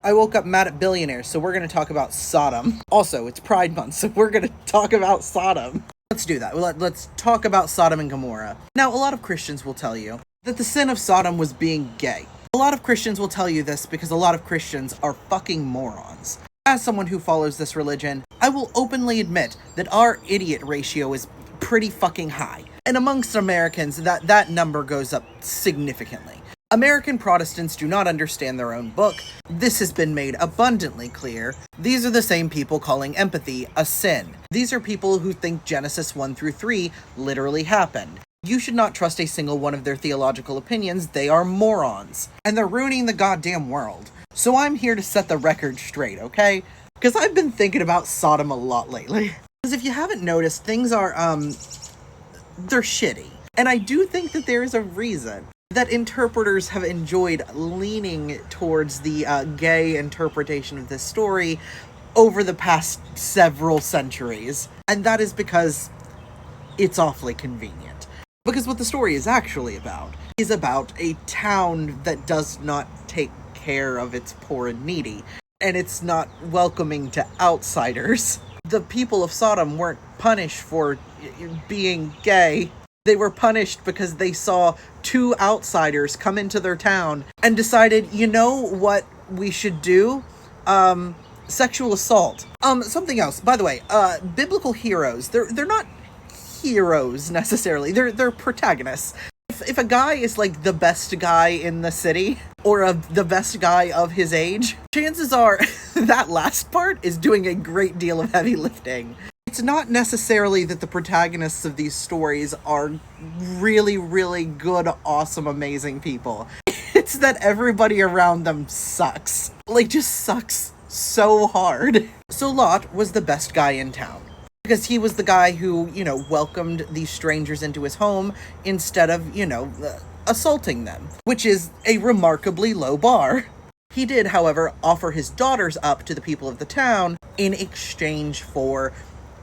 I woke up mad at billionaires, so we're going to talk about Sodom. Also, it's Pride Month, so we're going to talk about Sodom. Let's do that. Let's talk about Sodom and Gomorrah. Now, a lot of Christians will tell you that the sin of Sodom was being gay. A lot of Christians will tell you this because a lot of Christians are fucking morons. As someone who follows this religion, I will openly admit that our idiot ratio is pretty fucking high. And amongst Americans, that number goes up significantly. American Protestants do not understand their own book. This has been made abundantly clear. These are the same people calling empathy a sin. These are people who think Genesis 1 through 3 literally happened. You should not trust a single one of their theological opinions. They are morons. And they're ruining the goddamn world. So I'm here to set the record straight, okay? Because I've been thinking about Sodom a lot lately. Because if you haven't noticed, things are, they're shitty. And I do think that there is a reason that interpreters have enjoyed leaning towards the gay interpretation of this story over the past several centuries. And that is because it's awfully convenient. Because what the story is actually about is about a town that does not take care of its poor and needy. And it's not welcoming to outsiders. The people of Sodom weren't punished for being gay. They were punished because they saw two outsiders come into their town and decided, you know what we should do? Sexual assault. Something else. By the way, biblical heroes, they're not heroes necessarily. They're protagonists. If a guy is like the best guy in the city or the best guy of his age, chances are that last part is doing a great deal of heavy lifting. It's not necessarily that the protagonists of these stories are really, really good, awesome, amazing people. It's that everybody around them sucks. Like, just sucks so hard. So Lot was the best guy in town. Because he was the guy who, welcomed these strangers into his home instead of, assaulting them. Which is a remarkably low bar. He did, however, offer his daughters up to the people of the town in exchange for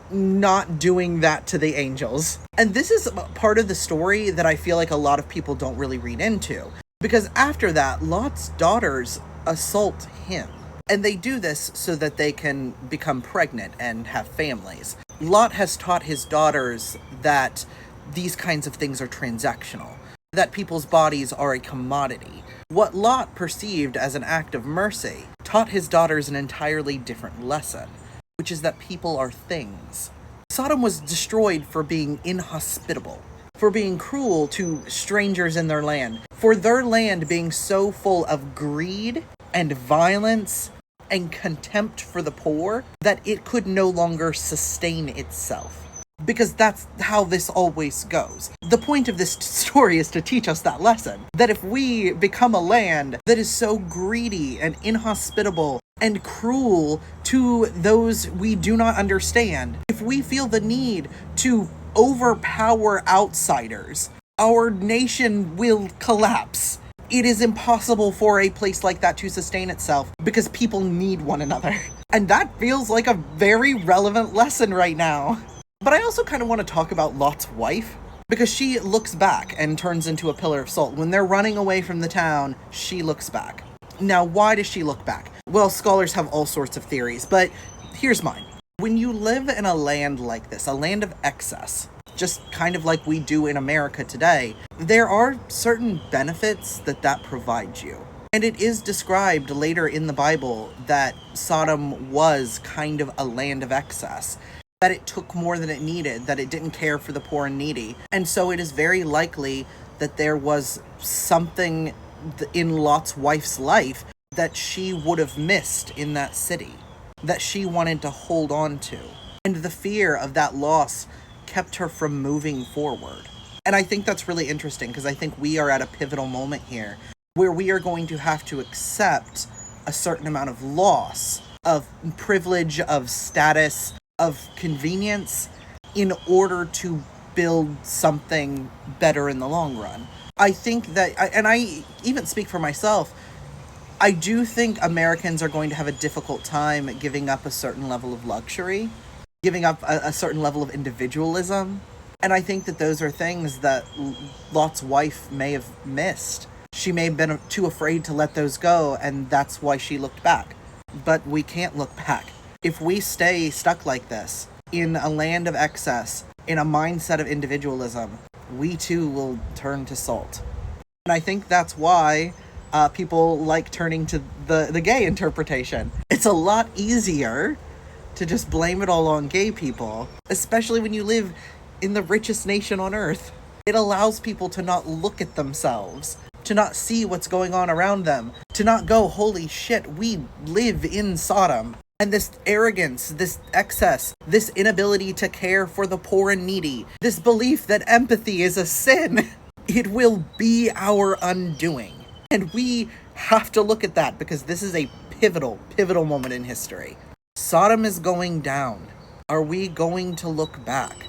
not doing that to the angels. And this is part of the story that I feel like a lot of people don't really read into. Because after that, Lot's daughters assault him. And they do this so that they can become pregnant and have families. Lot has taught his daughters that these kinds of things are transactional, that people's bodies are a commodity. What Lot perceived as an act of mercy taught his daughters an entirely different lesson, which is that people are things. Sodom was destroyed for being inhospitable, for being cruel to strangers in their land, for their land being so full of greed and violence and contempt for the poor that it could no longer sustain itself. Because that's how this always goes. The point of this story is to teach us that lesson. That if we become a land that is so greedy and inhospitable and cruel to those we do not understand, if we feel the need to overpower outsiders, our nation will collapse. It is impossible for a place like that to sustain itself because people need one another. And that feels like a very relevant lesson right now. But I also kind of want to talk about Lot's wife, because she looks back and turns into a pillar of salt. When they're running away from the town, she looks back. Now, why does she look back? Well, scholars have all sorts of theories, but here's mine. When you live in a land like this, a land of excess, just kind of like we do in America today, there are certain benefits that provides you. And it is described later in the Bible that Sodom was kind of a land of excess, that it took more than it needed, that it didn't care for the poor and needy. And so it is very likely that there was something in Lot's wife's life that she would have missed in that city, that she wanted to hold on to. And the fear of that loss kept her from moving forward. And I think that's really interesting because I think we are at a pivotal moment here where we are going to have to accept a certain amount of loss, of privilege, of status, of convenience in order to build something better in the long run. I think that, and I even speak for myself, I do think Americans are going to have a difficult time giving up a certain level of luxury, giving up a certain level of individualism. And I think that those are things that Lot's wife may have missed. She may have been too afraid to let those go, and that's why she looked back. But we can't look back. If we stay stuck like this, in a land of excess, in a mindset of individualism, we too will turn to salt. And I think that's why people like turning to the gay interpretation. It's a lot easier to just blame it all on gay people, especially when you live in the richest nation on earth. It allows people to not look at themselves, to not see what's going on around them, to not go, holy shit, we live in Sodom. And this arrogance, this excess, this inability to care for the poor and needy, this belief that empathy is a sin, it will be our undoing. And we have to look at that because this is a pivotal moment in history. Sodom is going down. Are we going to look back?